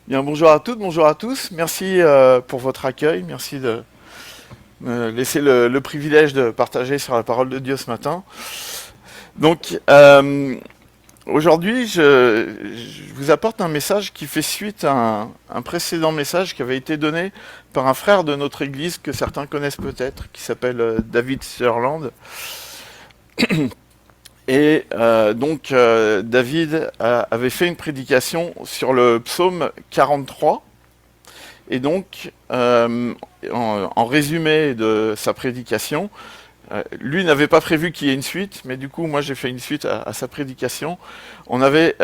Bien, bonjour à toutes, bonjour à tous. Merci pour votre accueil. Merci de me laisser le privilège de partager sur la parole de Dieu ce matin. Donc, aujourd'hui, je vous apporte un message qui fait suite à un précédent message qui avait été donné par un frère de notre église que certains connaissent peut-être, qui s'appelle David Sutherland. Et David avait fait une prédication sur le psaume 43. Et donc, en résumé de sa prédication, lui n'avait pas prévu qu'il y ait une suite, mais du coup, moi j'ai fait une suite à sa prédication. On avait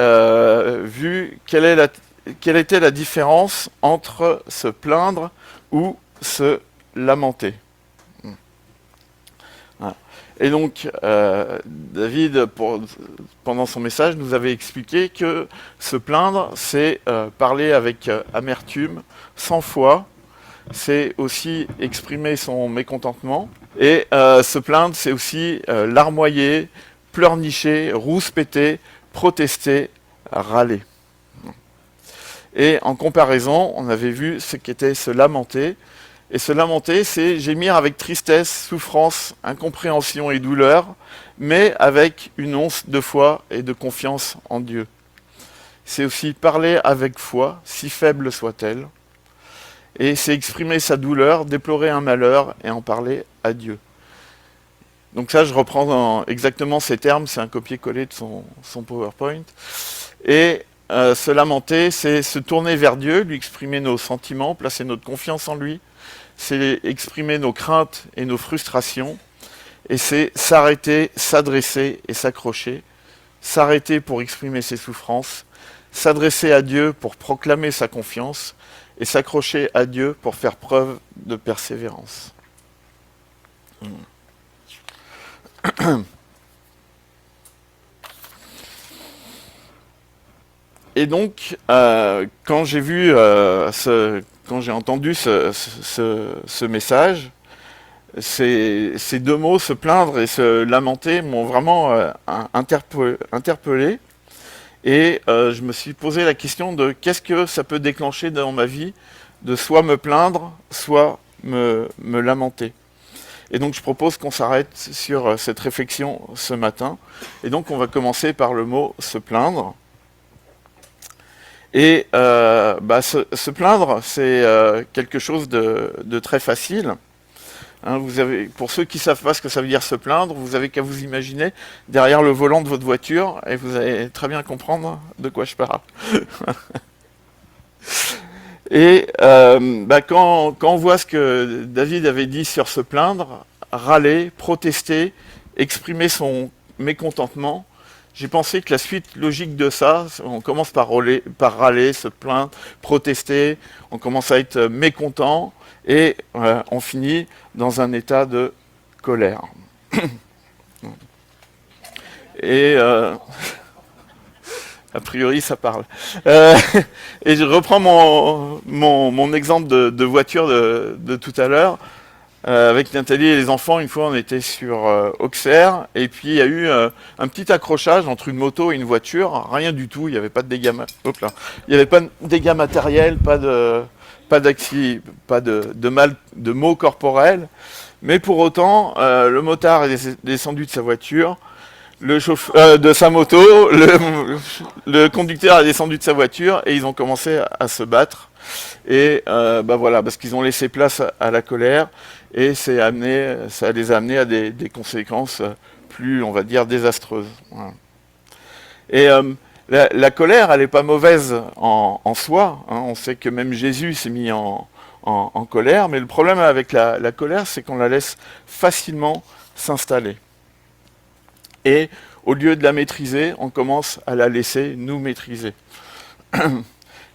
vu quelle était la différence entre se plaindre ou se lamenter. Voilà. Et donc, David, pendant son message, nous avait expliqué que se plaindre, c'est parler avec amertume, sans foi, c'est aussi exprimer son mécontentement. Et se plaindre, c'est aussi larmoyer, pleurnicher, rouspéter, protester, râler. Et en comparaison, on avait vu ce qu'était se lamenter. Et se lamenter, c'est gémir avec tristesse, souffrance, incompréhension et douleur, mais avec une once de foi et de confiance en Dieu. C'est aussi parler avec foi, si faible soit-elle. Et c'est exprimer sa douleur, déplorer un malheur et en parler à Dieu. Donc ça, je reprends exactement ces termes, c'est un copier-coller de son PowerPoint. Et se lamenter, c'est se tourner vers Dieu, lui exprimer nos sentiments, placer notre confiance en lui. C'est exprimer nos craintes et nos frustrations. Et c'est s'arrêter, s'adresser et s'accrocher. S'arrêter pour exprimer ses souffrances. S'adresser à Dieu pour proclamer sa confiance. Et s'accrocher à Dieu pour faire preuve de persévérance. Et donc, quand j'ai entendu ce message, ces deux mots, se plaindre et se lamenter, m'ont vraiment interpellé. Et je me suis posé la question de qu'est-ce que ça peut déclencher dans ma vie de soit me plaindre, soit me lamenter. Et donc je propose qu'on s'arrête sur cette réflexion ce matin. Et donc on va commencer par le mot se plaindre. Et se plaindre, c'est quelque chose de très facile. Hein, pour ceux qui ne savent pas ce que ça veut dire se plaindre, vous avez qu'à vous imaginer derrière le volant de votre voiture et vous allez très bien comprendre de quoi je parle. Et quand on voit ce que David avait dit sur se plaindre, râler, protester, exprimer son mécontentement, j'ai pensé que la suite logique de ça, on commence par râler, se plaindre, protester, on commence à être mécontent et on finit dans un état de colère. Et a priori, ça parle. Euh, et je reprends mon exemple de voiture de tout à l'heure. Avec Nathalie et les enfants, une fois, on était sur Auxerre, et puis il y a eu un petit accrochage entre une moto et une voiture. Rien du tout, il n'y avait pas de dégâts, il y avait pas de dégâts matériels, pas de maux corporels. Mais pour autant, le motard est descendu de sa voiture, de sa moto, le conducteur est descendu de sa voiture et ils ont commencé à se battre. Et voilà, parce qu'ils ont laissé place à la colère et ça les a amenés à des conséquences plus, on va dire, désastreuses. Voilà. Et la colère, elle n'est pas mauvaise en soi. Hein. On sait que même Jésus s'est mis en colère, mais le problème avec la colère, c'est qu'on la laisse facilement s'installer. Et au lieu de la maîtriser, on commence à la laisser nous maîtriser.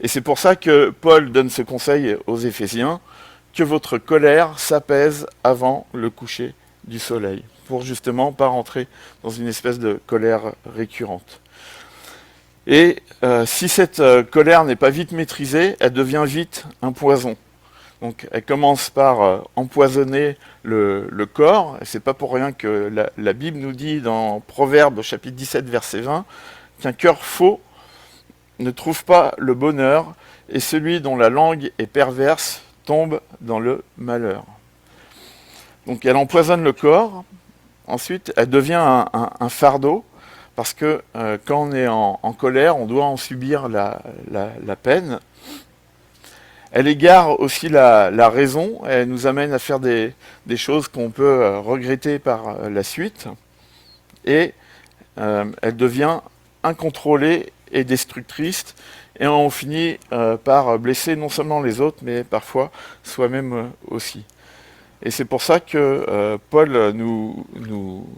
Et c'est pour ça que Paul donne ce conseil aux Éphésiens, que votre colère s'apaise avant le coucher du soleil, pour justement pas rentrer dans une espèce de colère récurrente. Et si cette colère n'est pas vite maîtrisée, elle devient vite un poison. Donc elle commence par empoisonner le corps, et c'est pas pour rien que la Bible nous dit dans Proverbes chapitre 17 verset 20 qu'un cœur faux ne trouve pas le bonheur, et celui dont la langue est perverse tombe dans le malheur. Donc elle empoisonne le corps, ensuite elle devient un fardeau, parce que quand on est en colère, on doit en subir la peine. Elle égare aussi la raison, elle nous amène à faire des choses qu'on peut regretter par la suite, et elle devient incontrôlée et destructrice, et on finit par blesser non seulement les autres, mais parfois soi-même aussi. Et c'est pour ça que Paul nous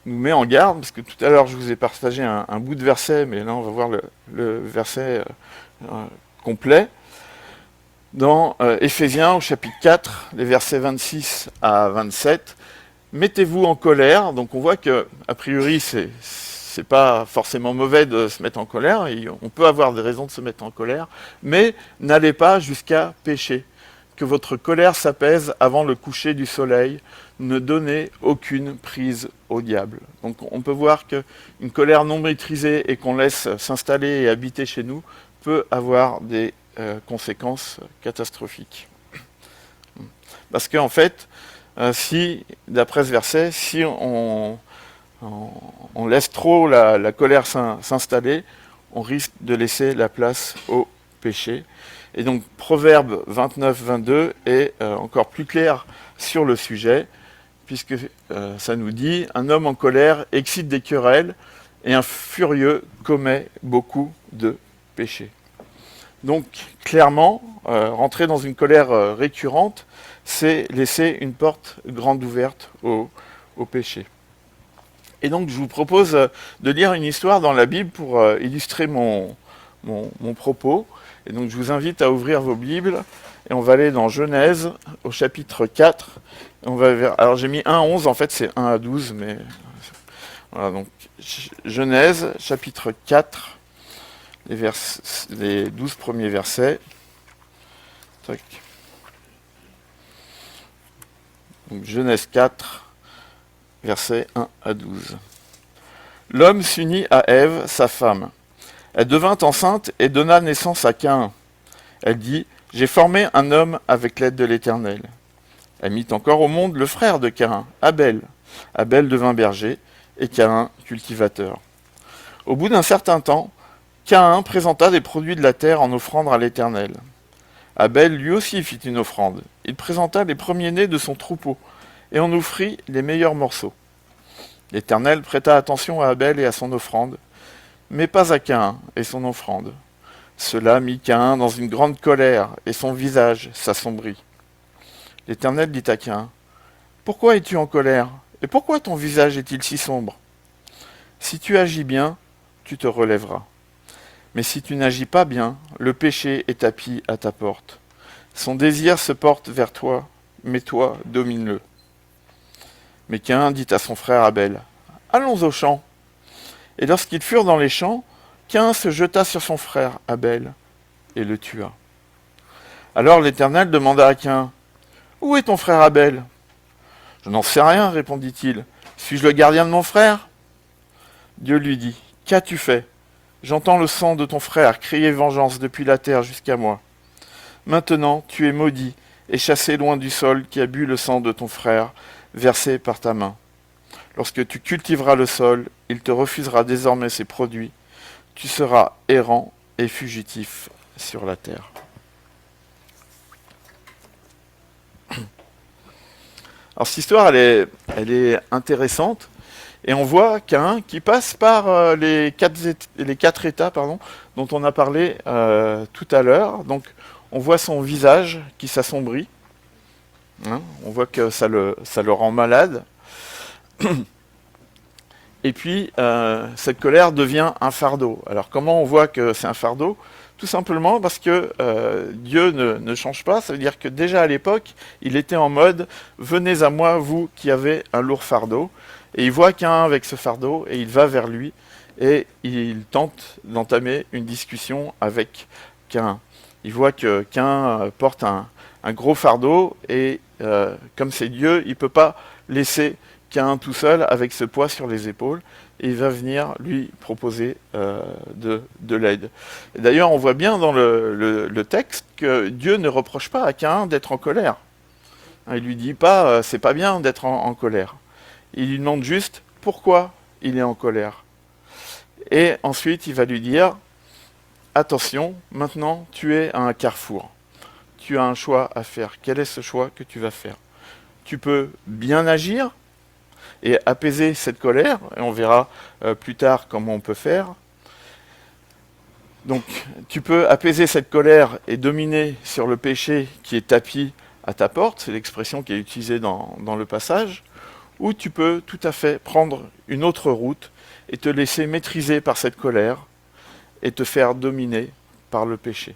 met en garde, parce que tout à l'heure je vous ai partagé un bout de verset, mais là on va voir le verset complet. Dans Éphésiens au chapitre 4, les versets 26 à 27, mettez-vous en colère. Donc on voit que a priori c'est pas forcément mauvais de se mettre en colère, on peut avoir des raisons de se mettre en colère, mais n'allez pas jusqu'à pécher. Que votre colère s'apaise avant le coucher du soleil, ne donnez aucune prise au diable. Donc on peut voir qu'une colère non maîtrisée et qu'on laisse s'installer et habiter chez nous peut avoir des conséquences catastrophiques. Parce qu'en fait, si, d'après ce verset, si on laisse trop la colère s'installer, on risque de laisser la place au péché. Et donc Proverbe 29-22 est encore plus clair sur le sujet, puisque ça nous dit « Un homme en colère excite des querelles, et un furieux commet beaucoup de péchés ». Donc clairement, rentrer dans une colère récurrente, c'est laisser une porte grande ouverte au péché. Et donc je vous propose de lire une histoire dans la Bible pour illustrer mon propos. Et donc je vous invite à ouvrir vos Bibles, et on va aller dans Genèse au chapitre 4. Alors j'ai mis 1 à 11, en fait c'est 1 à 12, mais voilà, donc Genèse chapitre 4. Les 12 premiers versets. Tac. Donc, Genèse 4, versets 1 à 12. L'homme s'unit à Ève, sa femme. Elle devint enceinte et donna naissance à Caïn. Elle dit « J'ai formé un homme avec l'aide de l'Éternel. » Elle mit encore au monde le frère de Caïn, Abel. Abel devint berger et Caïn cultivateur. Au bout d'un certain temps, Caïn présenta des produits de la terre en offrande à l'Éternel. Abel lui aussi fit une offrande. Il présenta les premiers-nés de son troupeau, et en offrit les meilleurs morceaux. L'Éternel prêta attention à Abel et à son offrande, mais pas à Caïn et son offrande. Cela mit Caïn dans une grande colère, et son visage s'assombrit. L'Éternel dit à Caïn, « Pourquoi es-tu en colère, et pourquoi ton visage est-il si sombre? Si tu agis bien, tu te relèveras. Mais si tu n'agis pas bien, le péché est tapi à ta porte. Son désir se porte vers toi, mais toi, domine-le. » Mais Caïn dit à son frère Abel, « Allons au champ. » Et lorsqu'ils furent dans les champs, Caïn se jeta sur son frère Abel et le tua. Alors l'Éternel demanda à Caïn, « Où est ton frère Abel ?»« Je n'en sais rien, répondit-il. Suis-je le gardien de mon frère ?» Dieu lui dit, « Qu'as-tu fait ? J'entends le sang de ton frère crier vengeance depuis la terre jusqu'à moi. Maintenant, tu es maudit et chassé loin du sol qui a bu le sang de ton frère, versé par ta main. Lorsque tu cultiveras le sol, il te refusera désormais ses produits. Tu seras errant et fugitif sur la terre. » Alors cette histoire, elle est intéressante. Et on voit Caïn qui passe par les quatre états dont on a parlé tout à l'heure. Donc on voit son visage qui s'assombrit. Hein, on voit que ça le rend malade. Et puis cette colère devient un fardeau. Alors comment on voit que c'est un fardeau ? Tout simplement parce que Dieu ne change pas. Ça veut dire que déjà à l'époque, il était en mode « Venez à moi, vous qui avez un lourd fardeau ». Et il voit Caïn avec ce fardeau et il va vers lui et il tente d'entamer une discussion avec Caïn. Il voit que Caïn porte un gros fardeau et comme c'est Dieu, il ne peut pas laisser Caïn tout seul avec ce poids sur les épaules. et il va venir lui proposer de l'aide. D'ailleurs, on voit bien dans le texte que Dieu ne reproche pas à Caïn d'être en colère. Il lui dit pas c'est pas bien d'être en colère. Il lui demande juste pourquoi il est en colère. Et ensuite, il va lui dire attention, maintenant tu es à un carrefour. Tu as un choix à faire. Quel est ce choix que tu vas faire? Tu peux bien agir et apaiser cette colère, et on verra plus tard comment on peut faire. Donc, tu peux apaiser cette colère et dominer sur le péché qui est tapis à ta porte, c'est l'expression qui est utilisée dans le passage, ou tu peux tout à fait prendre une autre route et te laisser maîtriser par cette colère et te faire dominer par le péché.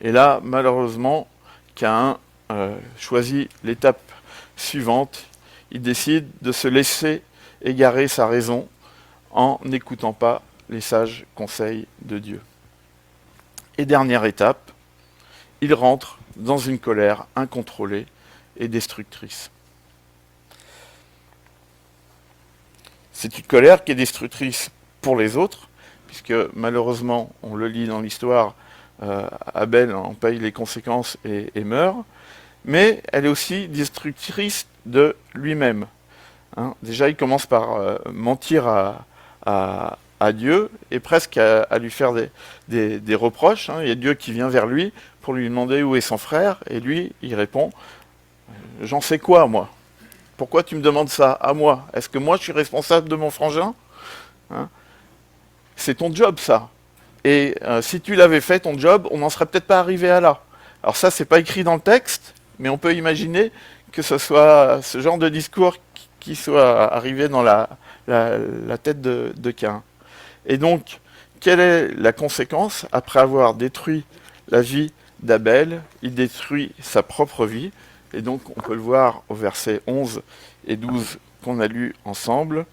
Et là, malheureusement, Caïn choisit l'étape suivante. Il décide de se laisser égarer sa raison en n'écoutant pas les sages conseils de Dieu. Et dernière étape, il rentre dans une colère incontrôlée et destructrice. C'est une colère qui est destructrice pour les autres, puisque malheureusement, on le lit dans l'histoire, Abel en paye les conséquences et meurt, mais elle est aussi destructrice de lui-même. Déjà, il commence par mentir à Dieu et presque à lui faire des reproches. Il y a Dieu qui vient vers lui pour lui demander où est son frère, et lui, il répond « J'en sais quoi, moi ? Pourquoi tu me demandes ça à moi? Est-ce que moi, je suis responsable de mon frangin ?» C'est ton job, ça. Et si tu l'avais fait, ton job, on n'en serait peut-être pas arrivé à là. Alors ça, c'est pas écrit dans le texte, mais on peut imaginer que ce soit ce genre de discours qui soit arrivé dans la tête de Caïn. Et donc, quelle est la conséquence? Après avoir détruit la vie d'Abel, il détruit sa propre vie. Et donc, on peut le voir au verset 11 et 12 qu'on a lu ensemble.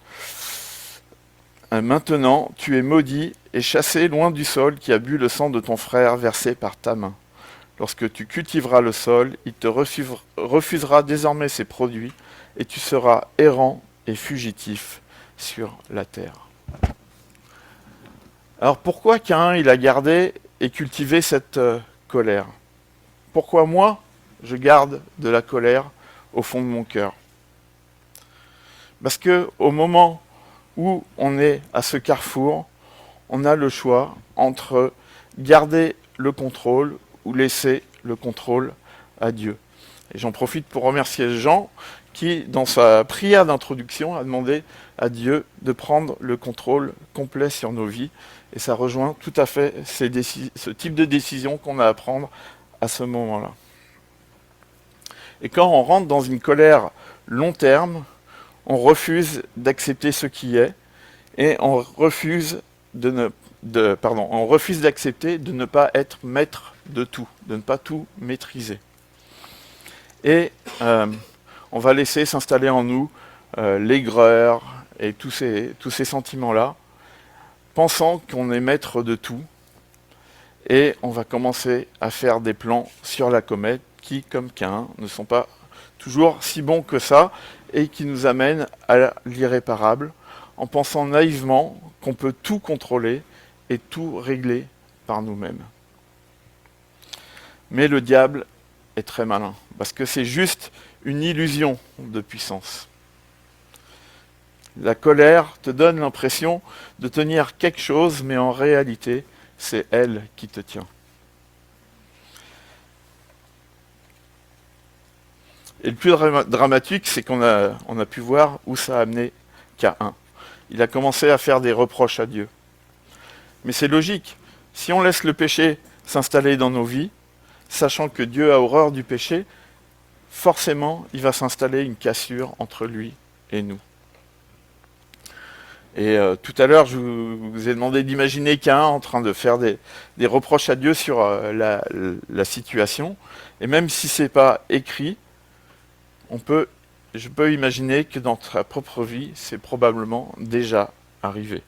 Maintenant, tu es maudit et chassé loin du sol qui a bu le sang de ton frère versé par ta main. Lorsque tu cultiveras le sol, il te refusera désormais ses produits, et tu seras errant et fugitif sur la terre. Alors pourquoi Caïn il a gardé et cultivé cette colère? Pourquoi moi, je garde de la colère au fond de mon cœur? Parce que au moment où on est à ce carrefour, on a le choix entre garder le contrôle ou laisser le contrôle à Dieu. Et j'en profite pour remercier Jean qui, dans sa prière d'introduction, a demandé à Dieu de prendre le contrôle complet sur nos vies. Et ça rejoint tout à fait ce type de décision qu'on a à prendre à ce moment-là. Et quand on rentre dans une colère long terme, on refuse d'accepter ce qui est et on refuse d'accepter de ne pas être maître de tout, de ne pas tout maîtriser. Et on va laisser s'installer en nous l'aigreur et tous ces sentiments-là, pensant qu'on est maître de tout, et on va commencer à faire des plans sur la comète qui, comme Caïn, ne sont pas toujours si bons que ça, et qui nous amènent à l'irréparable, en pensant naïvement qu'on peut tout contrôler et tout régler par nous-mêmes. Mais le diable est très malin, parce que c'est juste une illusion de puissance. La colère te donne l'impression de tenir quelque chose, mais en réalité, c'est elle qui te tient. Et le plus dramatique, c'est qu'on a pu voir où ça a amené Caïn. Il a commencé à faire des reproches à Dieu. Mais c'est logique. Si on laisse le péché s'installer dans nos vies, sachant que Dieu a horreur du péché, forcément, il va s'installer une cassure entre lui et nous. Et tout à l'heure, je vous ai demandé d'imaginer Caïn en train de faire des reproches à Dieu sur la situation. Et même si ce n'est pas écrit, je peux imaginer que dans ta propre vie, c'est probablement déjà arrivé.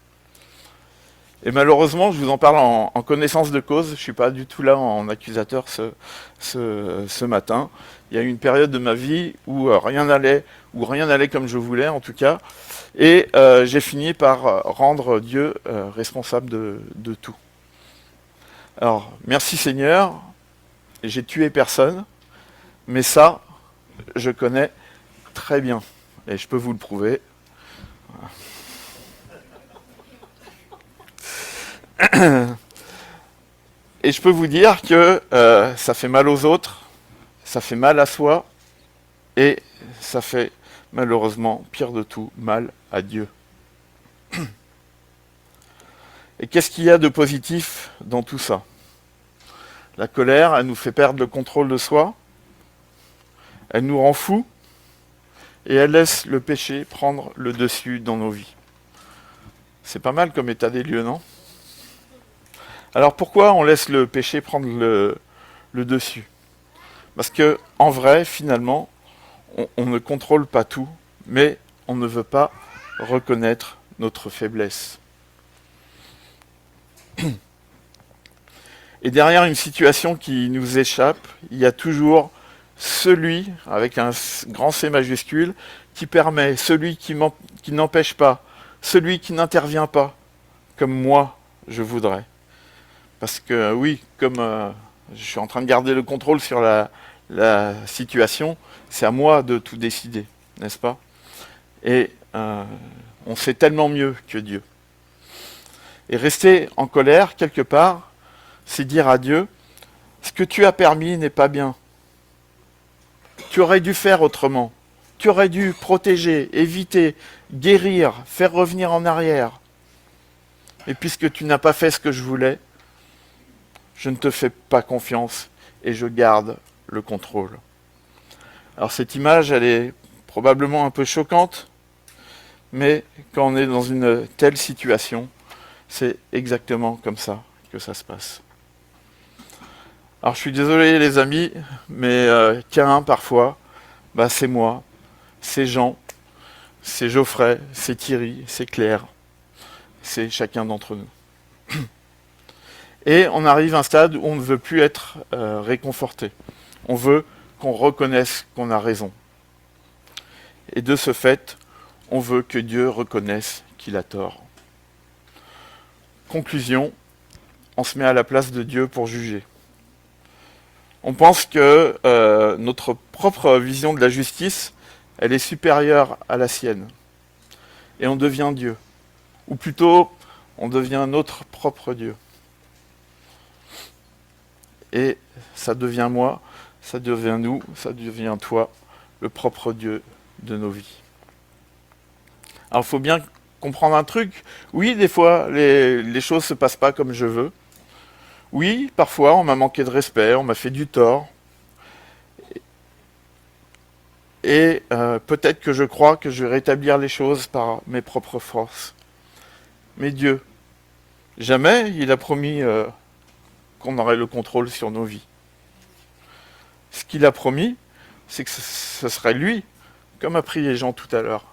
Et malheureusement, je vous en parle en connaissance de cause. Je ne suis pas du tout là en accusateur ce matin. Il y a eu une période de ma vie où rien n'allait comme je voulais en tout cas. Et j'ai fini par rendre Dieu responsable de tout. Alors, merci Seigneur, j'ai tué personne, mais ça, je connais très bien. Et je peux vous le prouver. Et je peux vous dire que ça fait mal aux autres, ça fait mal à soi, et ça fait malheureusement, pire de tout, mal à Dieu. Et qu'est-ce qu'il y a de positif dans tout ça? La colère, elle nous fait perdre le contrôle de soi, elle nous rend fous, et elle laisse le péché prendre le dessus dans nos vies. C'est pas mal comme état des lieux, non? Alors pourquoi on laisse le péché prendre le dessus? Parce que en vrai, finalement, on ne contrôle pas tout, mais on ne veut pas reconnaître notre faiblesse. Et derrière une situation qui nous échappe, il y a toujours celui, avec un grand C majuscule, qui permet, celui qui n'empêche pas, celui qui n'intervient pas, comme moi je voudrais. Parce que oui, comme je suis en train de garder le contrôle sur la situation, c'est à moi de tout décider, n'est-ce pas? Et on sait tellement mieux que Dieu. Et rester en colère, quelque part, c'est dire à Dieu, ce que tu as permis n'est pas bien. Tu aurais dû faire autrement. Tu aurais dû protéger, éviter, guérir, faire revenir en arrière. Et puisque tu n'as pas fait ce que je voulais, je ne te fais pas confiance et je garde le contrôle. Alors cette image, elle est probablement un peu choquante, mais quand on est dans une telle situation, c'est exactement comme ça que ça se passe. Alors je suis désolé les amis, mais Caïn parfois, c'est moi, c'est Jean, c'est Geoffrey, c'est Thierry, c'est Claire, c'est chacun d'entre nous. Et on arrive à un stade où on ne veut plus être réconforté. On veut qu'on reconnaisse qu'on a raison. Et de ce fait, on veut que Dieu reconnaisse qu'il a tort. Conclusion, on se met à la place de Dieu pour juger. On pense que notre propre vision de la justice, elle est supérieure à la sienne. Et on devient Dieu. Ou plutôt, on devient notre propre Dieu. Et ça devient moi, ça devient nous, ça devient toi, le propre Dieu de nos vies. Alors il faut bien comprendre un truc. Oui, des fois, les choses ne se passent pas comme je veux. Oui, parfois, on m'a manqué de respect, on m'a fait du tort. Et peut-être que je crois que je vais rétablir les choses par mes propres forces. Mais Dieu, jamais il a promis qu'on aurait le contrôle sur nos vies. Ce qu'il a promis, c'est que ce serait lui, comme a prié Jean tout à l'heure,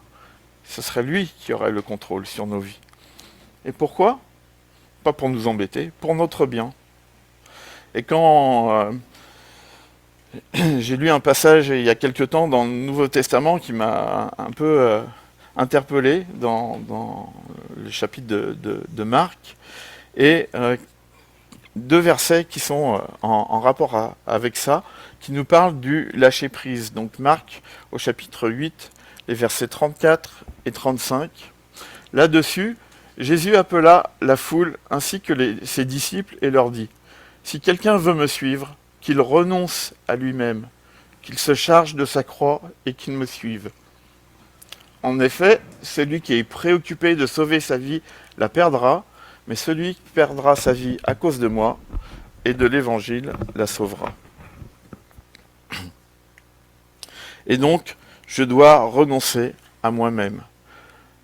ce serait lui qui aurait le contrôle sur nos vies. Et pourquoi? Pas pour nous embêter, pour notre bien. Et quand j'ai lu un passage il y a quelque temps dans le Nouveau Testament qui m'a un peu interpellé dans le chapitre de Marc, et deux versets qui sont en rapport avec ça, qui nous parlent du lâcher-prise. Donc Marc, au chapitre 8, les versets 34 et 35. Là-dessus, Jésus appela la foule ainsi que ses disciples et leur dit, « Si quelqu'un veut me suivre, qu'il renonce à lui-même, qu'il se charge de sa croix et qu'il me suive. En effet, celui qui est préoccupé de sauver sa vie la perdra, mais celui qui perdra sa vie à cause de moi et de l'Évangile la sauvera. » Et donc, je dois renoncer à moi-même,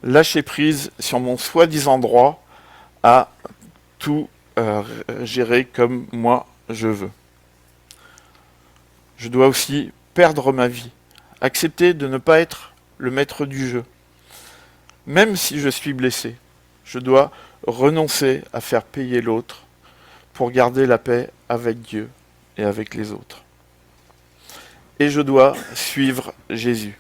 lâcher prise sur mon soi-disant droit à tout gérer comme moi je veux. Je dois aussi perdre ma vie, accepter de ne pas être le maître du jeu. Même si je suis blessé, je dois renoncer à faire payer l'autre pour garder la paix avec Dieu et avec les autres. Et je dois suivre Jésus.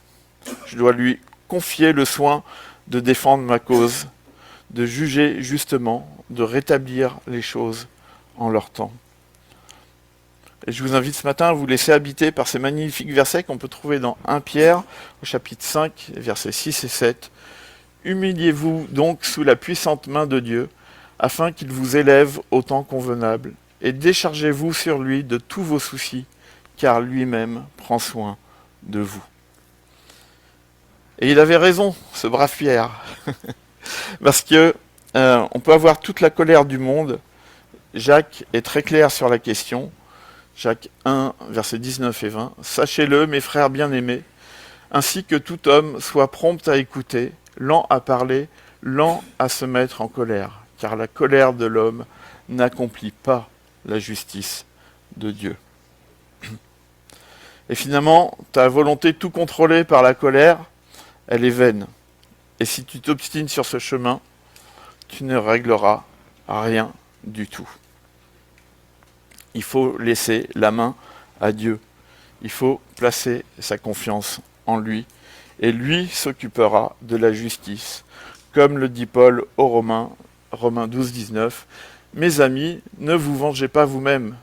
Je dois lui confier le soin de défendre ma cause, de juger justement, de rétablir les choses en leur temps. Et je vous invite ce matin à vous laisser habiter par ces magnifiques versets qu'on peut trouver dans 1 Pierre, au chapitre 5, versets 6 et 7. Humiliez-vous donc sous la puissante main de Dieu, afin qu'il vous élève au temps convenable, et déchargez-vous sur lui de tous vos soucis, car lui-même prend soin de vous. Et il avait raison, ce brave Pierre, parce que on peut avoir toute la colère du monde. Jacques est très clair sur la question. Jacques 1, versets 19 et 20. « Sachez-le, mes frères bien-aimés, ainsi que tout homme soit prompt à écouter, lent à parler, lent à se mettre en colère, car la colère de l'homme n'accomplit pas la justice de Dieu. » Et finalement, ta volonté de tout contrôler par la colère, elle est vaine. Et si tu t'obstines sur ce chemin, tu ne régleras rien du tout. Il faut laisser la main à Dieu. Il faut placer sa confiance en lui. Et lui s'occupera de la justice. Comme le dit Paul aux Romains, Romains 12, 19. « Mes amis, ne vous vengez pas vous-même,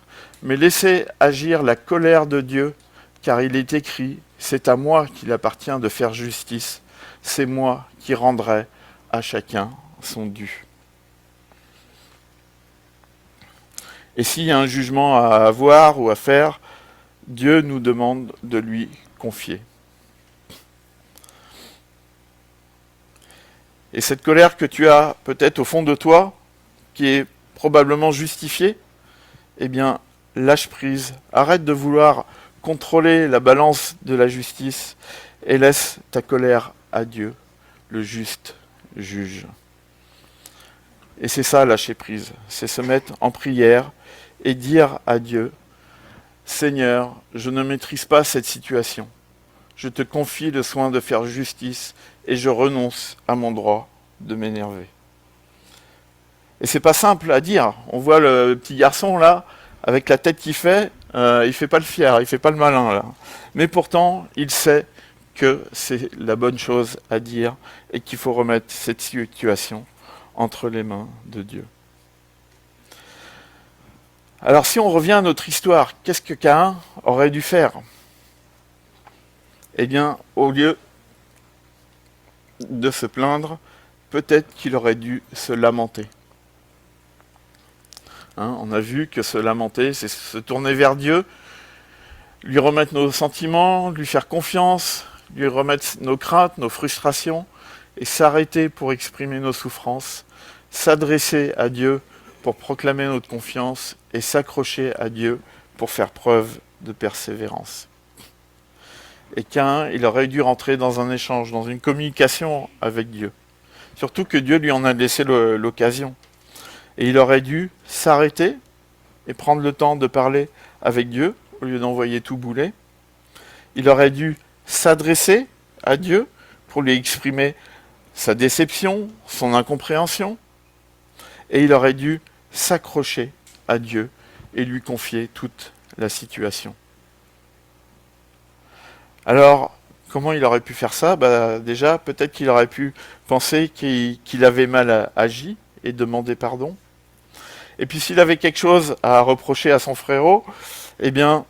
mais laissez agir la colère de Dieu, car il est écrit, c'est à moi qu'il appartient de faire justice. C'est moi qui rendrai à chacun son dû. » Et s'il y a un jugement à avoir ou à faire, Dieu nous demande de lui confier. Et cette colère que tu as peut-être au fond de toi, qui est probablement justifiée, eh bien, lâche prise. Arrête de vouloir contrôler la balance de la justice et laisse ta colère à Dieu, le juste juge. Et c'est ça, lâcher prise. C'est se mettre en prière et dire à Dieu, « Seigneur, je ne maîtrise pas cette situation. Je te confie le soin de faire justice et je renonce à mon droit de m'énerver. » Et c'est pas simple à dire. On voit le petit garçon là, avec la tête qu'il fait, il fait pas le fier, il fait pas le malin là. Mais pourtant, il sait que c'est la bonne chose à dire et qu'il faut remettre cette situation entre les mains de Dieu. Alors si on revient à notre histoire, qu'est-ce que Caïn aurait dû faire ? Eh bien, au lieu de se plaindre, peut-être qu'il aurait dû se lamenter. On a vu que se lamenter, c'est se tourner vers Dieu, lui remettre nos sentiments, lui faire confiance, lui remettre nos craintes, nos frustrations, et s'arrêter pour exprimer nos souffrances, s'adresser à Dieu pour proclamer notre confiance et s'accrocher à Dieu pour faire preuve de persévérance. Et Caïn, il aurait dû rentrer dans un échange, dans une communication avec Dieu. Surtout que Dieu lui en a laissé l'occasion. Et il aurait dû s'arrêter et prendre le temps de parler avec Dieu au lieu d'envoyer tout bouler. Il aurait dû s'adresser à Dieu pour lui exprimer sa déception, son incompréhension. Et il aurait dû s'accrocher à Dieu et lui confier toute la situation. Alors, comment il aurait pu faire ça ? Déjà, peut-être qu'il aurait pu penser qu'il avait mal agi et demander pardon. Et puis s'il avait quelque chose à reprocher à son frérot, eh bien,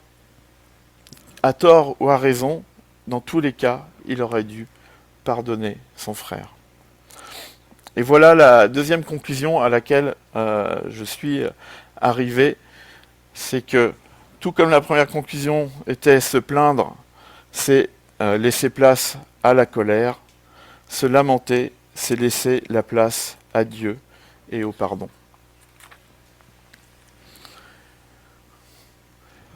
à tort ou à raison, dans tous les cas, il aurait dû pardonner son frère. Et voilà la deuxième conclusion à laquelle je suis arrivé, c'est que tout comme la première conclusion était se plaindre, c'est laisser place à la colère, se lamenter, c'est laisser la place à Dieu et au pardon.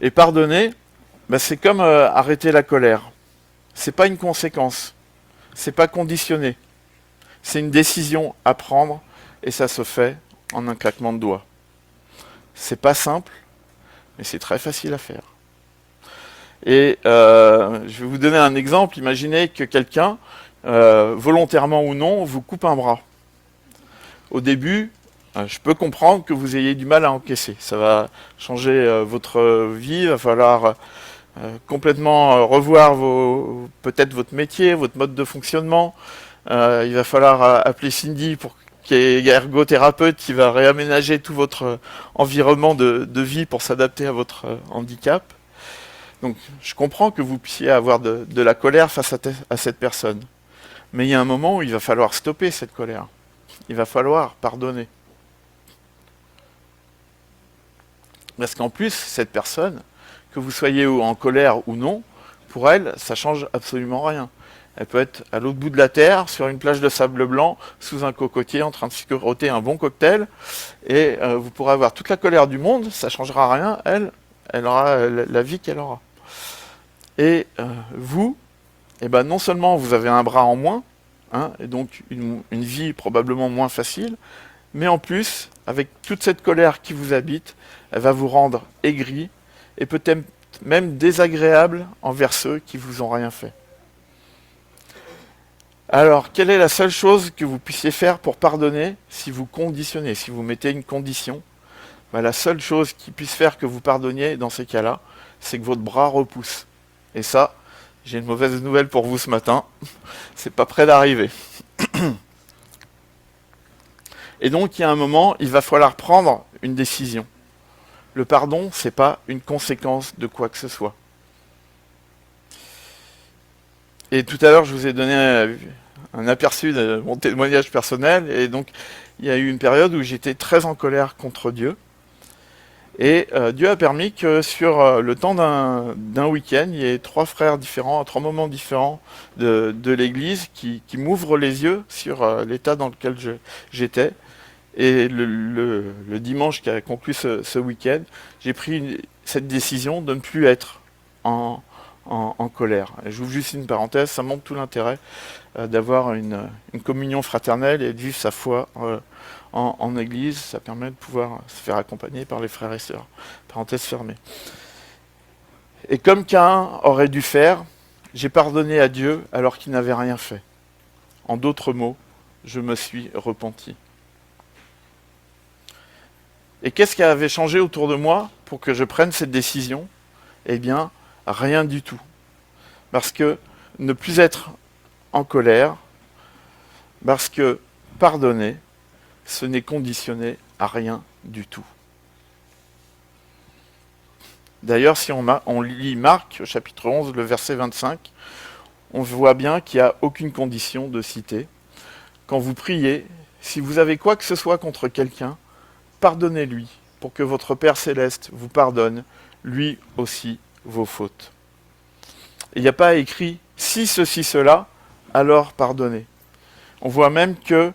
Et pardonner, c'est comme arrêter la colère. C'est pas une conséquence, c'est pas conditionné. C'est une décision à prendre et ça se fait en un claquement de doigts. C'est pas simple, mais c'est très facile à faire. Et je vais vous donner un exemple. Imaginez que quelqu'un, volontairement ou non, vous coupe un bras. Au début, je peux comprendre que vous ayez du mal à encaisser. Ça va changer votre vie, il va falloir complètement revoir peut-être votre métier, votre mode de fonctionnement. Il va falloir appeler Cindy qui est ergothérapeute, qui va réaménager tout votre environnement de vie pour s'adapter à votre handicap. Donc je comprends que vous puissiez avoir de la colère face à cette personne. Mais il y a un moment où il va falloir stopper cette colère. Il va falloir pardonner. Parce qu'en plus, cette personne, que vous soyez en colère ou non, pour elle, ça change absolument rien. Elle peut être à l'autre bout de la terre, sur une plage de sable blanc, sous un cocotier, en train de siroter un bon cocktail, et vous pourrez avoir toute la colère du monde, ça ne changera rien, elle aura la vie qu'elle aura. Et vous, eh ben, non seulement vous avez un bras en moins, hein, et donc une vie probablement moins facile, mais en plus, avec toute cette colère qui vous habite, elle va vous rendre aigri, et peut-être même désagréable envers ceux qui vous ont rien fait. Alors, quelle est la seule chose que vous puissiez faire pour pardonner si vous conditionnez, si vous mettez une condition? La seule chose qui puisse faire que vous pardonniez dans ces cas-là, c'est que votre bras repousse. Et ça, j'ai une mauvaise nouvelle pour vous ce matin, c'est pas près d'arriver. Et donc, il y a un moment, il va falloir prendre une décision. Le pardon, c'est pas une conséquence de quoi que ce soit. Et tout à l'heure, je vous ai donné un aperçu de mon témoignage personnel, et donc il y a eu une période où j'étais très en colère contre Dieu. Et Dieu a permis que sur le temps d'un week-end, il y ait 3 frères différents, à 3 moments différents de l'Église qui m'ouvrent les yeux sur l'état dans lequel j'étais. Et le dimanche qui a conclu ce week-end, j'ai pris cette décision de ne plus être en colère. Et j'ouvre juste une parenthèse, ça montre tout l'intérêt d'avoir une communion fraternelle et de vivre sa foi en église. Ça permet de pouvoir se faire accompagner par les frères et sœurs. Parenthèse fermée. Et comme Caïn aurait dû faire, j'ai pardonné à Dieu alors qu'il n'avait rien fait. En d'autres mots, je me suis repenti. Et qu'est-ce qui avait changé autour de moi pour que je prenne cette décision? Eh bien, rien du tout. Parce que ne plus être en colère, parce que pardonner, ce n'est conditionné à rien du tout. D'ailleurs, si on lit Marc, chapitre 11, le verset 25, on voit bien qu'il n'y a aucune condition de citer. Quand vous priez, si vous avez quoi que ce soit contre quelqu'un, pardonnez-lui, pour que votre Père Céleste vous pardonne, lui aussi, vos fautes. Il n'y a pas écrit « si ceci, cela », alors pardonnez. On voit même que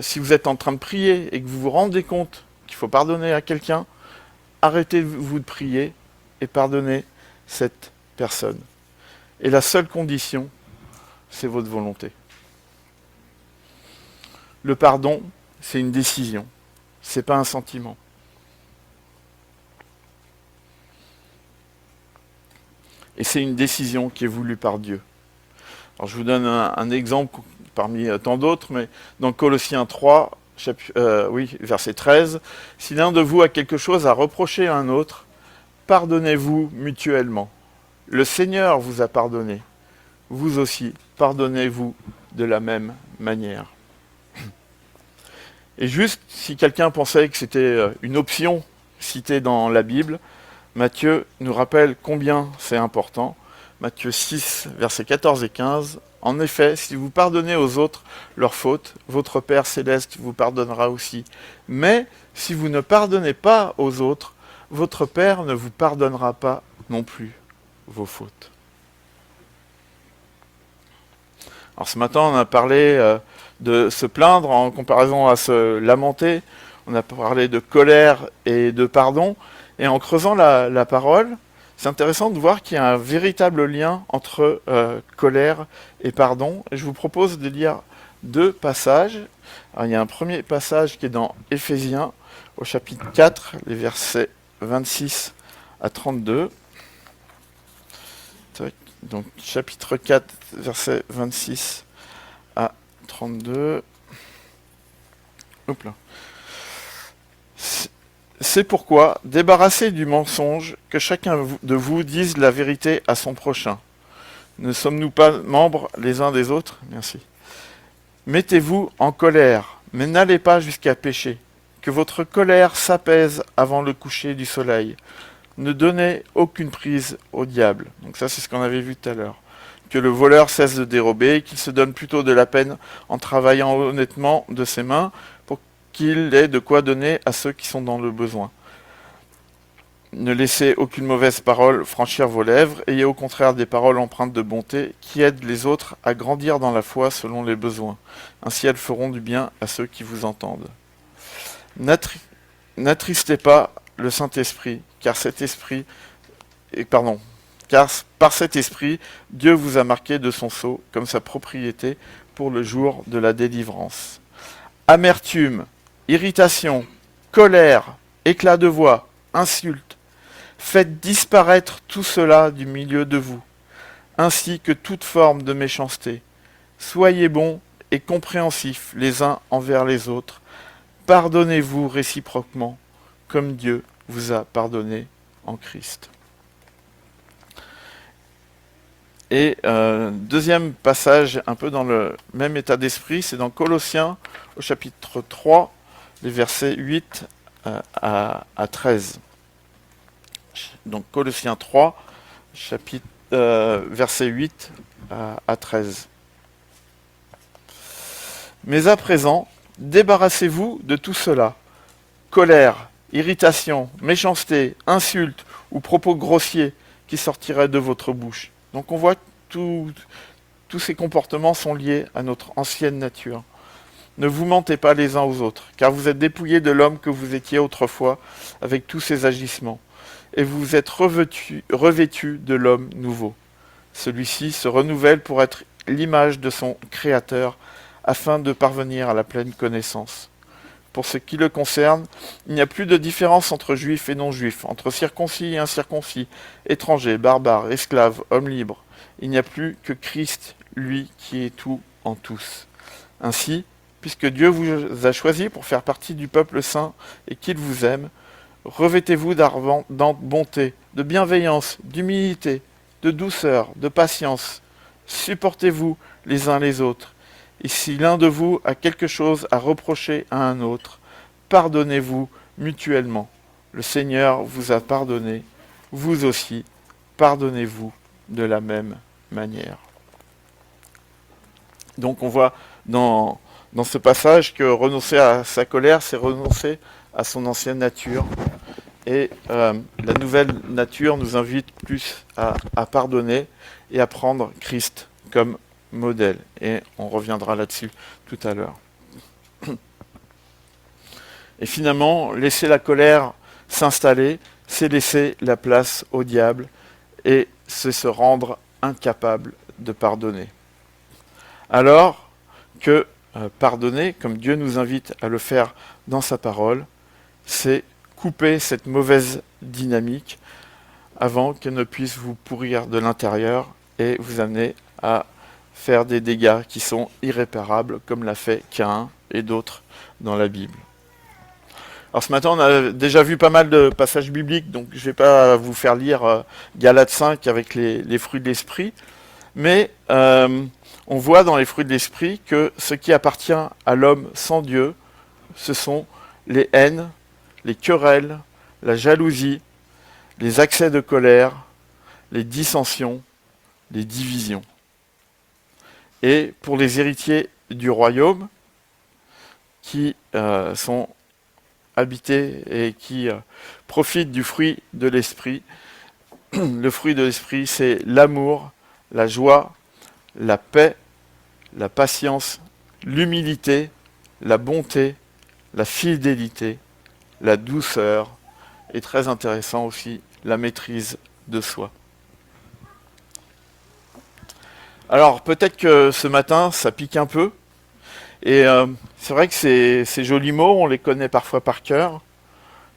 si vous êtes en train de prier et que vous vous rendez compte qu'il faut pardonner à quelqu'un, arrêtez-vous de prier et pardonnez cette personne. Et la seule condition, c'est votre volonté. Le pardon, c'est une décision, c'est pas un sentiment. Et c'est une décision qui est voulue par Dieu. Alors je vous donne un exemple parmi tant d'autres, mais dans Colossiens 3, verset 13, « Si l'un de vous a quelque chose à reprocher à un autre, pardonnez-vous mutuellement. Le Seigneur vous a pardonné. Vous aussi, pardonnez-vous de la même manière. » Et juste, si quelqu'un pensait que c'était une option citée dans la Bible, Matthieu nous rappelle combien c'est important. Matthieu 6, versets 14 et 15. « En effet, si vous pardonnez aux autres leurs fautes, votre Père Céleste vous pardonnera aussi. Mais si vous ne pardonnez pas aux autres, votre Père ne vous pardonnera pas non plus vos fautes. » Alors ce matin, on a parlé de se plaindre en comparaison à se lamenter. On a parlé de colère et de pardon. Et en creusant la parole, c'est intéressant de voir qu'il y a un véritable lien entre colère et pardon. Et je vous propose de lire 2 passages. Alors, il y a un premier passage qui est dans Éphésiens, au chapitre 4, les versets 26 à 32. Donc, chapitre 4, versets 26 à 32. Hop là. C'est pourquoi, débarrassez du mensonge, que chacun de vous dise la vérité à son prochain. Ne sommes-nous pas membres les uns des autres? Merci. Mettez-vous en colère, mais n'allez pas jusqu'à pécher. Que votre colère s'apaise avant le coucher du soleil. Ne donnez aucune prise au diable. Donc ça, c'est ce qu'on avait vu tout à l'heure. Que le voleur cesse de dérober, qu'il se donne plutôt de la peine en travaillant honnêtement de ses mains pour qu'il ait de quoi donner à ceux qui sont dans le besoin. Ne laissez aucune mauvaise parole franchir vos lèvres, ayez au contraire des paroles empreintes de bonté qui aident les autres à grandir dans la foi selon les besoins. Ainsi elles feront du bien à ceux qui vous entendent. N'attristez pas le Saint-Esprit, car par cet esprit, Dieu vous a marqué de son sceau comme sa propriété pour le jour de la délivrance. Amertume, irritation, colère, éclat de voix, insultes, faites disparaître tout cela du milieu de vous, ainsi que toute forme de méchanceté. Soyez bons et compréhensifs les uns envers les autres. Pardonnez-vous réciproquement, comme Dieu vous a pardonné en Christ. Et deuxième passage, un peu dans le même état d'esprit, c'est dans Colossiens, au chapitre 3, les versets 8 à 13. Donc Colossiens 3, versets 8 à 13. Mais à présent, débarrassez-vous de tout cela. Colère, irritation, méchanceté, insultes ou propos grossiers qui sortiraient de votre bouche. Donc on voit que tous ces comportements sont liés à notre ancienne nature. Ne vous mentez pas les uns aux autres, car vous êtes dépouillés de l'homme que vous étiez autrefois avec tous ses agissements, et vous êtes revêtus de l'homme nouveau. Celui-ci se renouvelle pour être l'image de son Créateur, afin de parvenir à la pleine connaissance. Pour ce qui le concerne, il n'y a plus de différence entre juifs et non-juifs, entre circoncis et incirconcis, étrangers, barbares, esclaves, hommes libres. Il n'y a plus que Christ, lui qui est tout en tous. Ainsi, puisque Dieu vous a choisi pour faire partie du peuple saint et qu'il vous aime, revêtez-vous d'ardente bonté, de bienveillance, d'humilité, de douceur, de patience. Supportez-vous les uns les autres. Et si l'un de vous a quelque chose à reprocher à un autre, pardonnez-vous mutuellement. Le Seigneur vous a pardonné, vous aussi, pardonnez-vous de la même manière. Donc on voit dans ce passage que renoncer à sa colère, c'est renoncer à son ancienne nature. Et la nouvelle nature nous invite plus à pardonner et à prendre Christ comme modèle. Et on reviendra là-dessus tout à l'heure. Et finalement, laisser la colère s'installer, c'est laisser la place au diable et c'est se rendre incapable de pardonner. Alors que pardonner, comme Dieu nous invite à le faire dans sa parole, c'est couper cette mauvaise dynamique avant qu'elle ne puisse vous pourrir de l'intérieur et vous amener à faire des dégâts qui sont irréparables, comme l'a fait Caïn et d'autres dans la Bible. Alors ce matin, on a déjà vu pas mal de passages bibliques, donc je ne vais pas vous faire lire Galates 5 avec les fruits de l'esprit, mais on voit dans les fruits de l'esprit que ce qui appartient à l'homme sans Dieu, ce sont les haines, les querelles, la jalousie, les accès de colère, les dissensions, les divisions. Et pour les héritiers du royaume, qui sont habités et qui profitent du fruit de l'esprit, le fruit de l'esprit, c'est l'amour, la joie, la paix, la patience, l'humilité, la bonté, la fidélité, la douceur, et très intéressant aussi, la maîtrise de soi. Alors peut-être que ce matin, ça pique un peu, et c'est vrai que ces jolis mots, on les connaît parfois par cœur,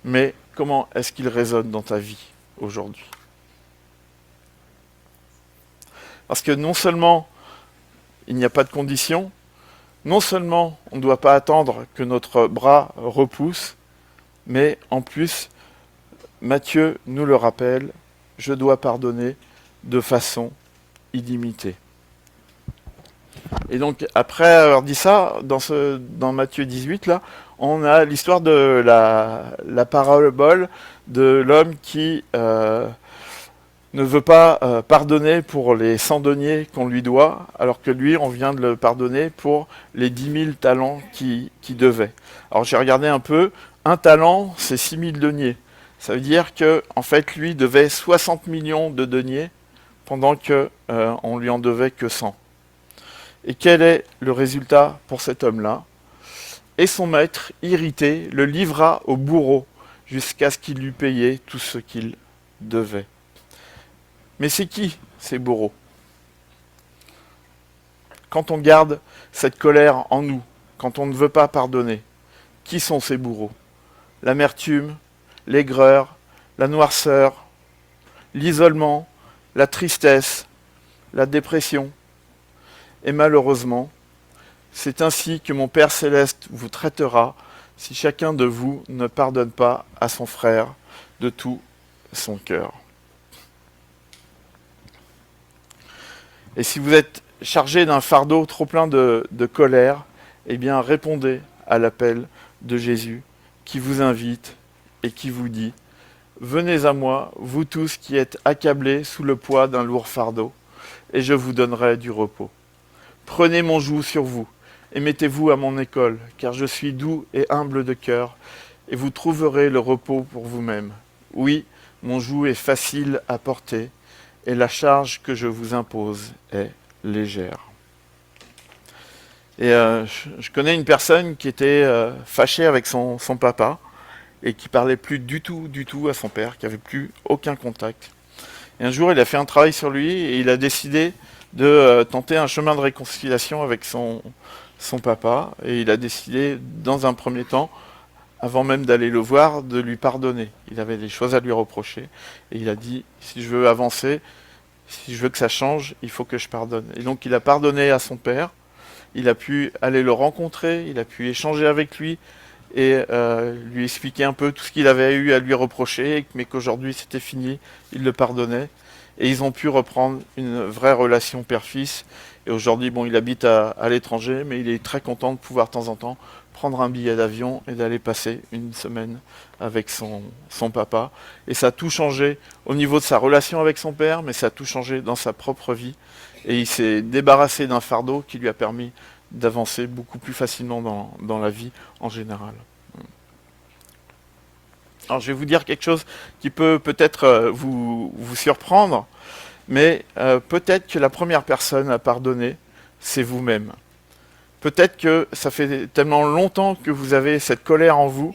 mais comment est-ce qu'ils résonnent dans ta vie aujourd'hui ? Parce que non seulement il n'y a pas de conditions, non seulement on ne doit pas attendre que notre bras repousse, Mais en plus, Matthieu nous le rappelle, je dois pardonner de façon illimitée. Et donc, après avoir dit ça, dans Matthieu 18, là, on a l'histoire de la parabole de l'homme qui ne veut pas pardonner pour les 100 deniers qu'on lui doit, alors que lui, on vient de le pardonner pour les 10 000 talents qu'il devait. Alors, j'ai regardé un peu, un talent, c'est 6 000 deniers. Ça veut dire que, en fait, lui devait 60 millions de deniers, pendant qu'on lui en devait que 100. Et quel est le résultat pour cet homme-là? Et son maître, irrité, le livra au bourreau jusqu'à ce qu'il lui payait tout ce qu'il devait. Mais c'est qui ces bourreaux? Quand on garde cette colère en nous, quand on ne veut pas pardonner, qui sont ces bourreaux? L'amertume, l'aigreur, la noirceur, l'isolement, la tristesse, la dépression. Et malheureusement, c'est ainsi que mon Père Céleste vous traitera si chacun de vous ne pardonne pas à son frère de tout son cœur. Et si vous êtes chargé d'un fardeau trop plein de colère, eh bien répondez à l'appel de Jésus qui vous invite et qui vous dit « Venez à moi, vous tous qui êtes accablés sous le poids d'un lourd fardeau, et je vous donnerai du repos. Prenez mon joug sur vous, et mettez-vous à mon école, car je suis doux et humble de cœur, et vous trouverez le repos pour vous-même. Oui, mon joug est facile à porter, et la charge que je vous impose est légère. » Et je connais une personne qui était fâchée avec son papa, et qui parlait plus du tout à son père, qui avait plus aucun contact. Et un jour, il a fait un travail sur lui, et il a décidé de tenter un chemin de réconciliation avec son papa, et il a décidé, dans un premier temps, avant même d'aller le voir, de lui pardonner. Il avait des choses à lui reprocher, et il a dit, si je veux avancer, si je veux que ça change, il faut que je pardonne. Et donc il a pardonné à son père, il a pu aller le rencontrer, il a pu échanger avec lui, et lui expliquer un peu tout ce qu'il avait eu à lui reprocher, mais qu'aujourd'hui c'était fini, il le pardonnait. Et ils ont pu reprendre une vraie relation père-fils. Et aujourd'hui, bon, il habite à l'étranger, mais il est très content de pouvoir de temps en temps prendre un billet d'avion et d'aller passer une semaine avec son papa. Et ça a tout changé au niveau de sa relation avec son père, mais ça a tout changé dans sa propre vie. Et il s'est débarrassé d'un fardeau qui lui a permis d'avancer beaucoup plus facilement dans la vie en général. Alors je vais vous dire quelque chose qui peut peut-être vous surprendre, mais peut-être que la première personne à pardonner, c'est vous-même. Peut-être que ça fait tellement longtemps que vous avez cette colère en vous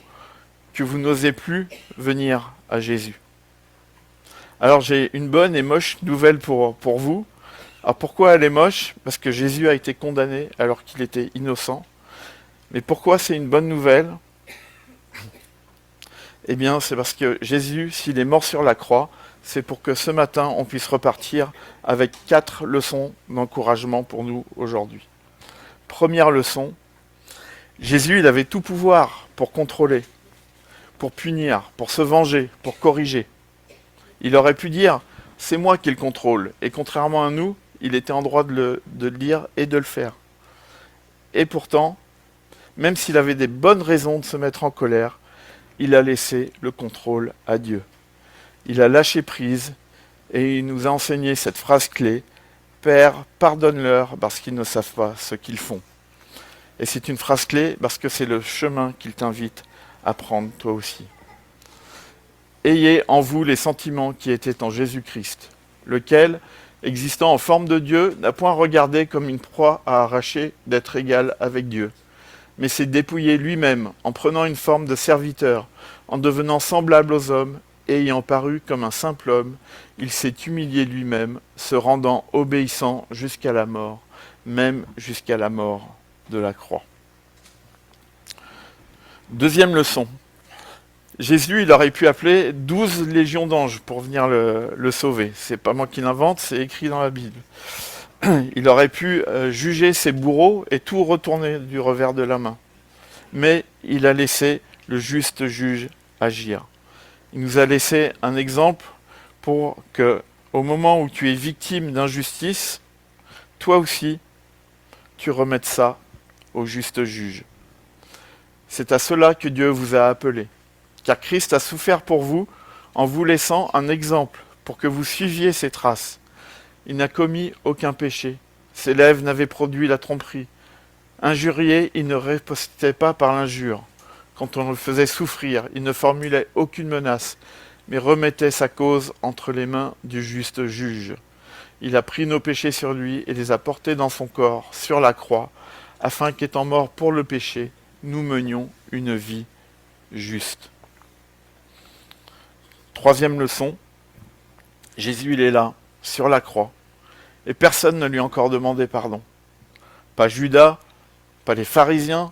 que vous n'osez plus venir à Jésus. Alors j'ai une bonne et moche nouvelle pour vous. Alors pourquoi elle est moche? Parce que Jésus a été condamné alors qu'il était innocent. Mais pourquoi c'est une bonne nouvelle? Eh bien, c'est parce que Jésus, s'il est mort sur la croix, c'est pour que ce matin, on puisse repartir avec 4 leçons d'encouragement pour nous aujourd'hui. Première leçon, Jésus, il avait tout pouvoir pour contrôler, pour punir, pour se venger, pour corriger. Il aurait pu dire, c'est moi qui le contrôle. Et contrairement à nous, il était en droit de le dire et de le faire. Et pourtant, même s'il avait des bonnes raisons de se mettre en colère, il a laissé le contrôle à Dieu. Il a lâché prise et il nous a enseigné cette phrase clé, « Père, pardonne-leur parce qu'ils ne savent pas ce qu'ils font. » Et c'est une phrase clé parce que c'est le chemin qu'il t'invite à prendre toi aussi. Ayez en vous les sentiments qui étaient en Jésus-Christ, lequel, existant en forme de Dieu, n'a point regardé comme une proie à arracher d'être égal avec Dieu, mais s'est dépouillé lui-même en prenant une forme de serviteur, en devenant semblable aux hommes, et ayant paru comme un simple homme, il s'est humilié lui-même, se rendant obéissant jusqu'à la mort, même jusqu'à la mort de la croix. Deuxième leçon. Jésus, il aurait pu appeler 12 légions d'anges pour venir le sauver. C'est pas moi qui l'invente, c'est écrit dans la Bible. Il aurait pu juger ses bourreaux et tout retourner du revers de la main. Mais il a laissé le juste juge agir. Il nous a laissé un exemple pour que, au moment où tu es victime d'injustice, toi aussi, tu remettes ça au juste juge. C'est à cela que Dieu vous a appelé, car Christ a souffert pour vous en vous laissant un exemple pour que vous suiviez ses traces. Il n'a commis aucun péché. Ses lèvres n'avaient produit la tromperie. Injurié, il ne ripostait pas par l'injure. Quand on le faisait souffrir, il ne formulait aucune menace, mais remettait sa cause entre les mains du juste juge. Il a pris nos péchés sur lui et les a portés dans son corps, sur la croix, afin qu'étant mort pour le péché, nous menions une vie juste. Troisième leçon, Jésus il est là, sur la croix, et personne ne lui a encore demandé pardon. Pas Judas, pas les pharisiens,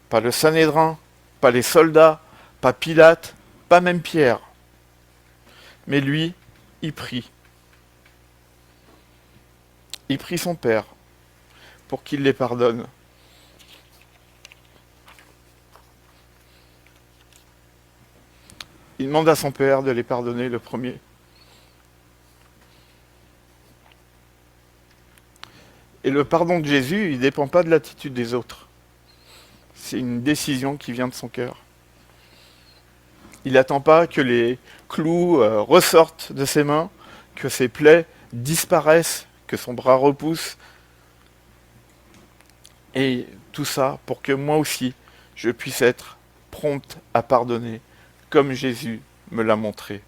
pas le Sanhédrin, pas les soldats, pas Pilate, pas même Pierre. Mais lui, il prie. Il prie son Père pour qu'il les pardonne. Il demande à son Père de les pardonner le premier. Et le pardon de Jésus, il ne dépend pas de l'attitude des autres. C'est une décision qui vient de son cœur. Il n'attend pas que les clous ressortent de ses mains, que ses plaies disparaissent, que son bras repousse. Et tout ça pour que moi aussi, je puisse être prompte à pardonner, comme Jésus me l'a montré.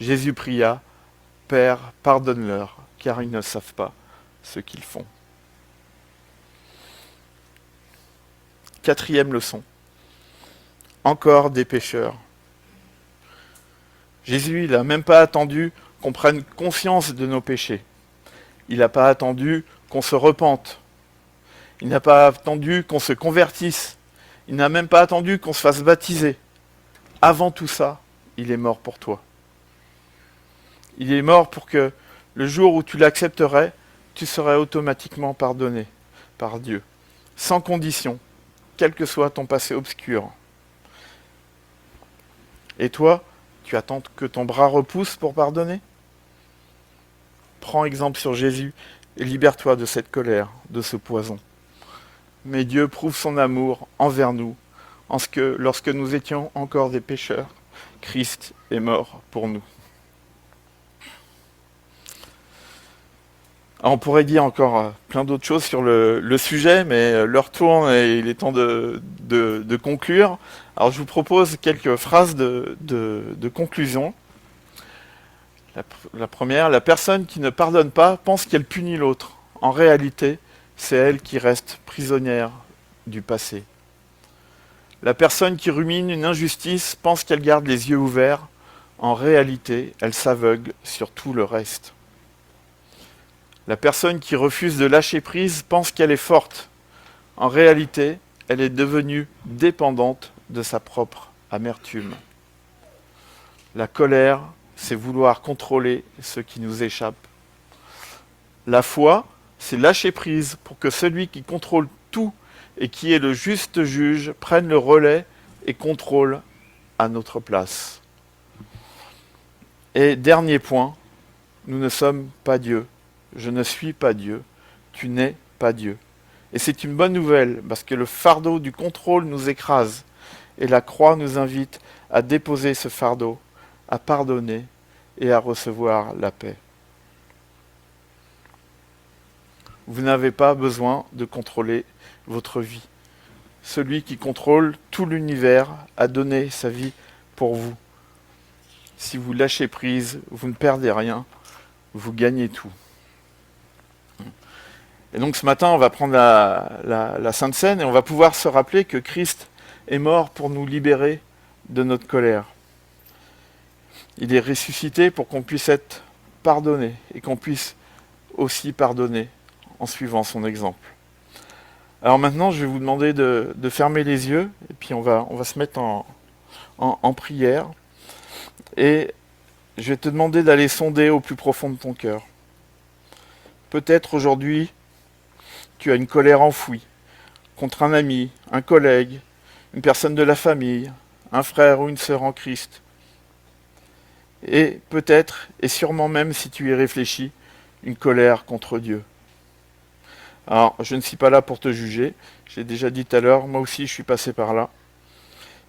Jésus pria, « Père, pardonne-leur, car ils ne savent pas ce qu'ils font. » Quatrième leçon. Encore des pécheurs. Jésus, il n'a même pas attendu qu'on prenne conscience de nos péchés. Il n'a pas attendu qu'on se repente. Il n'a pas attendu qu'on se convertisse. Il n'a même pas attendu qu'on se fasse baptiser. Avant tout ça, il est mort pour toi. Il est mort pour que le jour où tu l'accepterais, tu serais automatiquement pardonné par Dieu, sans condition, quel que soit ton passé obscur. Et toi, tu attends que ton bras repousse pour pardonner ? Prends exemple sur Jésus et libère-toi de cette colère, de ce poison. Mais Dieu prouve son amour envers nous, en ce que, lorsque nous étions encore des pécheurs, Christ est mort pour nous. Alors, on pourrait dire encore plein d'autres choses sur le sujet, mais l'heure tourne et il est temps de conclure. Alors je vous propose quelques phrases de conclusion. La première, la personne qui ne pardonne pas pense qu'elle punit l'autre. En réalité, c'est elle qui reste prisonnière du passé. La personne qui rumine une injustice pense qu'elle garde les yeux ouverts. En réalité, elle s'aveugle sur tout le reste. La personne qui refuse de lâcher prise pense qu'elle est forte. En réalité, elle est devenue dépendante de sa propre amertume. La colère, c'est vouloir contrôler ce qui nous échappe. La foi, c'est lâcher prise pour que celui qui contrôle tout et qui est le juste juge prenne le relais et contrôle à notre place. Et dernier point, nous ne sommes pas Dieu. Je ne suis pas Dieu, tu n'es pas Dieu. Et c'est une bonne nouvelle, parce que le fardeau du contrôle nous écrase, et la croix nous invite à déposer ce fardeau, à pardonner et à recevoir la paix. Vous n'avez pas besoin de contrôler votre vie. Celui qui contrôle tout l'univers a donné sa vie pour vous. Si vous lâchez prise, vous ne perdez rien, vous gagnez tout. Et donc ce matin, on va prendre la Sainte Seine et on va pouvoir se rappeler que Christ est mort pour nous libérer de notre colère. Il est ressuscité pour qu'on puisse être pardonné et qu'on puisse aussi pardonner en suivant son exemple. Alors maintenant, je vais vous demander de fermer les yeux et puis on va se mettre en prière. Et je vais te demander d'aller sonder au plus profond de ton cœur. Peut-être aujourd'hui, tu as une colère enfouie contre un ami, un collègue, une personne de la famille, un frère ou une sœur en Christ. Et peut-être, et sûrement même si tu y réfléchis, une colère contre Dieu. Alors, je ne suis pas là pour te juger, j'ai déjà dit tout à l'heure, moi aussi je suis passé par là.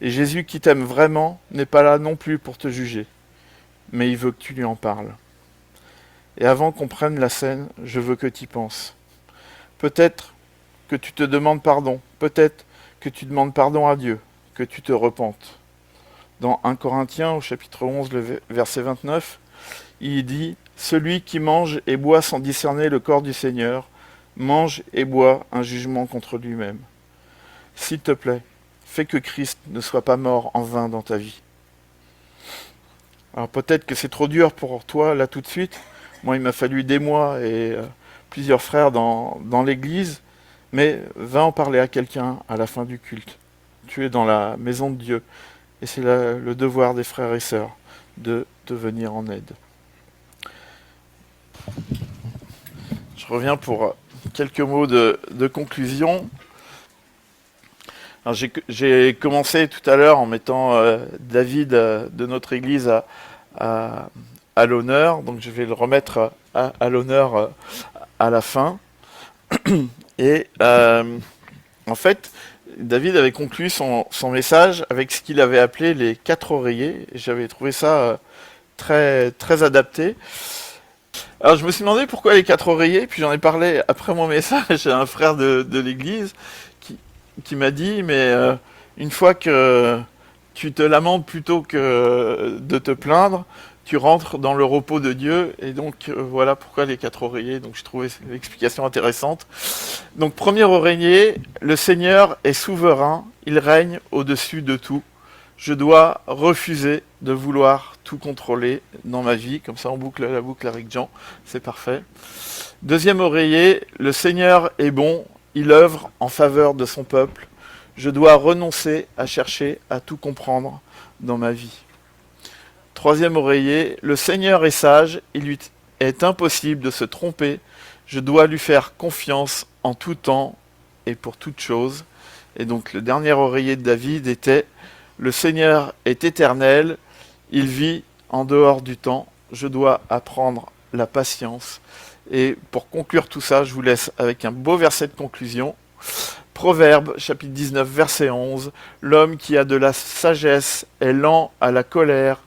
Et Jésus qui t'aime vraiment n'est pas là non plus pour te juger, mais il veut que tu lui en parles. Et avant qu'on prenne la scène, je veux que tu y penses. Peut-être que tu te demandes pardon, peut-être que tu demandes pardon à Dieu, que tu te repentes. Dans 1 Corinthiens, au chapitre 11, le verset 29, il dit « Celui qui mange et boit sans discerner le corps du Seigneur, mange et boit un jugement contre lui-même. » S'il te plaît, fais que Christ ne soit pas mort en vain dans ta vie. Alors peut-être que c'est trop dur pour toi, là tout de suite. Moi, il m'a fallu des mois et plusieurs frères dans l'église, mais va en parler à quelqu'un à la fin du culte. Tu es dans la maison de Dieu. Et c'est le devoir des frères et sœurs de te venir en aide. Je reviens pour quelques mots de conclusion. Alors j'ai commencé tout à l'heure en mettant David de notre église à l'honneur, donc je vais le remettre à l'honneur à la fin. Et en fait, David avait conclu son message avec ce qu'il avait appelé les 4 oreillers. Et j'avais trouvé ça très, très adapté. Alors je me suis demandé pourquoi les 4 oreillers, puis j'en ai parlé après mon message à un frère de l'église qui m'a dit, mais une fois que tu te lamentes plutôt que de te plaindre, tu rentres dans le repos de Dieu, et donc voilà pourquoi les 4 oreillers. Donc je trouvais l'explication intéressante. Donc premier oreiller, le Seigneur est souverain, il règne au-dessus de tout. Je dois refuser de vouloir tout contrôler dans ma vie, comme ça on boucle la boucle avec Jean, c'est parfait. Deuxième oreiller, le Seigneur est bon, il œuvre en faveur de son peuple. Je dois renoncer à chercher à tout comprendre dans ma vie. Troisième oreiller, le Seigneur est sage, il lui est impossible de se tromper. Je dois lui faire confiance en tout temps et pour toute chose. Et donc le dernier oreiller de David était « Le Seigneur est éternel, il vit en dehors du temps. Je dois apprendre la patience. » Et pour conclure tout ça, je vous laisse avec un beau verset de conclusion. Proverbe, chapitre 19, verset 11. « L'homme qui a de la sagesse est lent à la colère,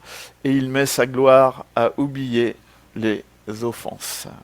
et il met sa gloire à oublier les offenses. »